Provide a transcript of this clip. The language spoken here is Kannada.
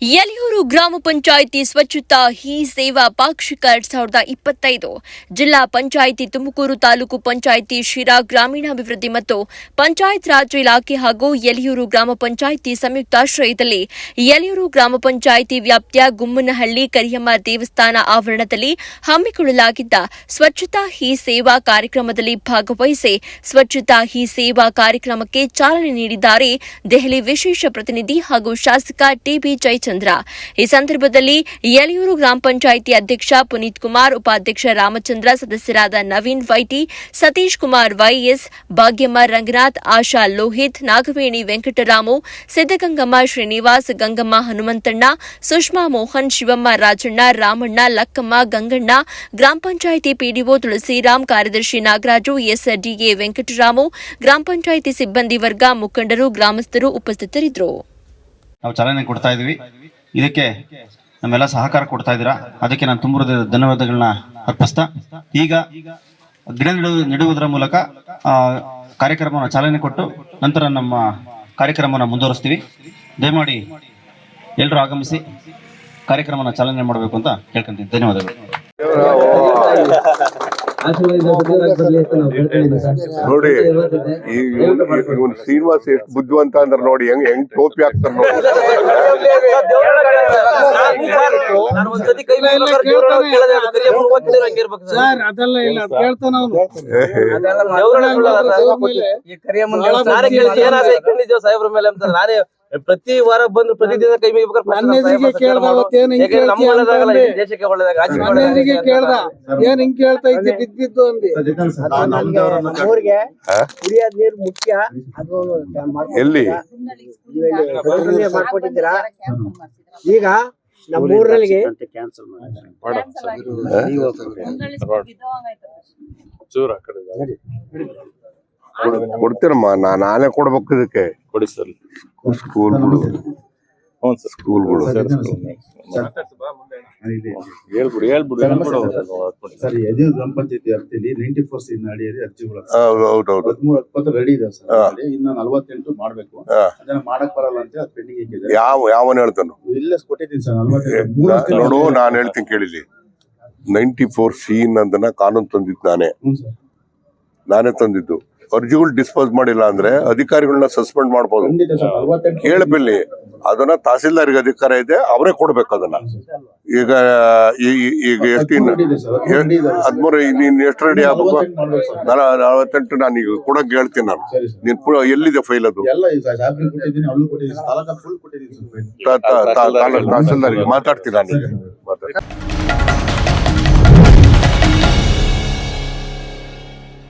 ಯಲಿಯೂರು ಗ್ರಾಮ ಪಂಚಾಯಿತಿ ಸ್ವಚ್ಛತಾ ಹಿ ಸೇವಾ ಪಾಕ್ಷಿಕ 2025 ಜಿಲ್ಲಾ ಪಂಚಾಯಿತಿ ತುಮಕೂರು ತಾಲೂಕು ಪಂಚಾಯಿತಿ ಶಿರಾ ಗ್ರಾಮೀಣಾಭಿವೃದ್ಧಿ ಮತ್ತು ಪಂಚಾಯತ್ ರಾಜ್ ಇಲಾಖೆ ಹಾಗೂ ಯಲಿಯೂರು ಗ್ರಾಮ ಪಂಚಾಯಿತಿ ಸಂಯುಕ್ತಾಶ್ರಯದಲ್ಲಿ ಯಲಿಯೂರು ಗ್ರಾಮ ಪಂಚಾಯಿತಿ ವ್ಯಾಪ್ತಿಯ ಗುಮ್ಮನಹಳ್ಳಿ ಕರಿಯಮ್ಮ ದೇವಸ್ಥಾನ ಆವರಣದಲ್ಲಿ ಹಮ್ಮಿಕೊಳ್ಳಲಾಗಿದ್ದ ಸ್ವಚ್ಛತಾ ಹಿ ಸೇವಾ ಕಾರ್ಯಕ್ರಮದಲ್ಲಿ ಭಾಗವಹಿಸಿ ಸ್ವಚ್ಛತಾ ಹಿ ಸೇವಾ ಕಾರ್ಯಕ್ರಮಕ್ಕೆ ಚಾಲನೆ ನೀಡಿದ್ದಾರೆ ದೆಹಲಿ ವಿಶೇಷ ಪ್ರತಿನಿಧಿ ಹಾಗೂ ಶಾಸಕ ಟಿಬಿ ಜಯಚಂದ್ರ. ಈ ಸಂದರ್ಭದಲ್ಲಿ ಯಲಿಯೂರು ಗ್ರಾಮ ಪಂಚಾಯಿತಿ ಅಧ್ಯಕ್ಷ ಪುನೀತ್ ಕುಮಾರ್, ಉಪಾಧ್ಯಕ್ಷ ರಾಮಚಂದ್ರ, ಸದಸ್ಯರಾದ ನವೀನ್ ವೈಟಿ, ಸತೀಶ್ ಕುಮಾರ್ ವೈಎಸ್, ಭಾಗ್ಯಮ್ಮ ರಂಗನಾಥ್, ಆಶಾ ಲೋಹಿತ್, ನಾಗವೇಣಿ ವೆಂಕಟರಾಮು, ಸಿದ್ದಗಂಗಮ್ಮ ಶ್ರೀನಿವಾಸ್, ಗಂಗಮ್ಮ ಹನುಮಂತಣ್ಣ, ಸುಷ್ಮಾ ಮೋಹನ್, ಶಿವಮ್ಮ ರಾಜಣ್ಣ, ರಾಮಣ್ಣ, ಲಕ್ಕಮ್ಮ, ಗಂಗಣ್ಣ, ಗ್ರಾಮ ಪಂಚಾಯಿತಿ ಪಿಡಿಒ ತುಳಸಿರಾಮ್, ಕಾರ್ಯದರ್ಶಿ ನಾಗರಾಜು, ಎಸ್ಡಿಎ ವೆಂಕಟರಾಮು, ಗ್ರಾಮ ಪಂಚಾಯಿತಿ ಸಿಬ್ಬಂದಿ ವರ್ಗ, ಮುಖಂಡರು, ಗ್ರಾಮಸ್ಥರು ಉಪಸ್ಥಿತರಿದ್ದರು. ನಾವು ಚಾಲನೆ ಕೊಡ್ತಾ ಇದೀವಿ. ಇದಕ್ಕೆ ನಮ್ಮೆಲ್ಲ ಸಹಕಾರ ಕೊಡ್ತಾ ಇದ್ದೀರಾ, ಅದಕ್ಕೆ ನಾನು ತುಂಬ ಧನ್ಯವಾದಗಳನ್ನ ಅರ್ಪಿಸ್ತಾ ಈಗ ಗಿಡ ನೆಡುವುದರ ಮೂಲಕ ಕಾರ್ಯಕ್ರಮವನ್ನು ಚಾಲನೆ ಕೊಟ್ಟು ನಂತರ ನಮ್ಮ ಕಾರ್ಯಕ್ರಮವನ್ನು ಮುಂದುವರಿಸ್ತೀವಿ. ದಯಮಾಡಿ ಎಲ್ಲರೂ ಆಗಮಿಸಿ ಕಾರ್ಯಕ್ರಮವನ್ನು ಚಾಲನೆ ಮಾಡಬೇಕು ಅಂತ ಕೇಳ್ಕೊಂತೀನಿ. ಧನ್ಯವಾದಗಳು. ನೋಡಿ ಇವನು ಶ್ರೀನಿವಾಸ್ ಎಷ್ಟು ಬುದ್ಧಿವಂತ ಅಂದ್ರೆ ನೋಡಿ ಹೆಂಗ್ ಟೋಪಿ ಹಾಕ್ತಾರ ನೋಡಿ. ಪ್ರತಿ ವಾರ ಬಂದು ಪ್ರತಿದಿನ ಕೈ ಮುಖ್ಯ ಎಲ್ಲಿ ಮಾಡ್ಕೊಟ್ಟಿದ್ದೀರಾ. ಈಗ ನಮ್ಮೂರಲ್ಲಿ ಕೊಡ್ತೀರಮ್ಮ, ನಾನೇ ಕೊಡ್ಬೇಕು ಇದಕ್ಕೆ. ಸ್ಕೂಲ್ಗಳು ಸರ್, ಯಲಿಯೂರು ಗ್ರಾಮ ಪಂಚಾಯತಿ ವ್ಯಾಪ್ತಿಯಲ್ಲಿ 94C ಅಡಿಯಲ್ಲಿ ಅರ್ಜಿಗಳು ರೆಡಿ ಇದೆ ಸರ್. ಇನ್ನು 48 ಮಾಡ್ಬೇಕು. ಅದನ್ನ ಮಾಡಕ್ ಬರಲ್ಲ ಅಂತ ಪೆಂಡಿಂಗ್ ಇಟ್ಟಿದೆ. ಯಾವನ್ ಹೇಳ್ತಾನು? ಇಲ್ಲ ಕೊಟ್ಟಿದ್ದೀನಿ ಸರ್. 48 ನೋಡು, ನಾನು ಹೇಳ್ತೀನಿ ಕೇಳಿಲಿ. 94C ಅನ್ನೋದನ್ನ ಕಾನೂನು ತಂದಿದ್ದು ನಾನೇ ತಂದಿದ್ದು. ಅರ್ಜಿಗಳು ಡಿಸ್ಪೋಸ್ ಮಾಡಿಲ್ಲ ಅಂದ್ರೆ ಅಧಿಕಾರಿಗಳನ್ನ ಸಸ್ಪೆಂಡ್ ಮಾಡ್ಬೋದು. ಕೇಳಬಿಲ್ಲಿ ಅದನ್ನ ತಹಸೀಲ್ದಾರ್ಗೆ ಅಧಿಕಾರ ಇದೆ, ಅವರೇ ಕೊಡ್ಬೇಕು ಅದನ್ನ. ಈಗ ಎಷ್ಟು 13 ನೀನ್ ಎಷ್ಟು ರೆಡಿ ಆಗ್ಬೇಕು? 48 ನಾನು ಈಗ ಕೊಡಕ್ ಹೇಳ್ತೀನಿ. ನಾನು ನೀನ್ ಎಲ್ಲಿದೆ ಫೈಲ್? ಅದು ತಹಸೀಲ್ದಾರ್ಗೆ ಮಾತಾಡ್ತೀನಿ ನಾನು ಈಗ.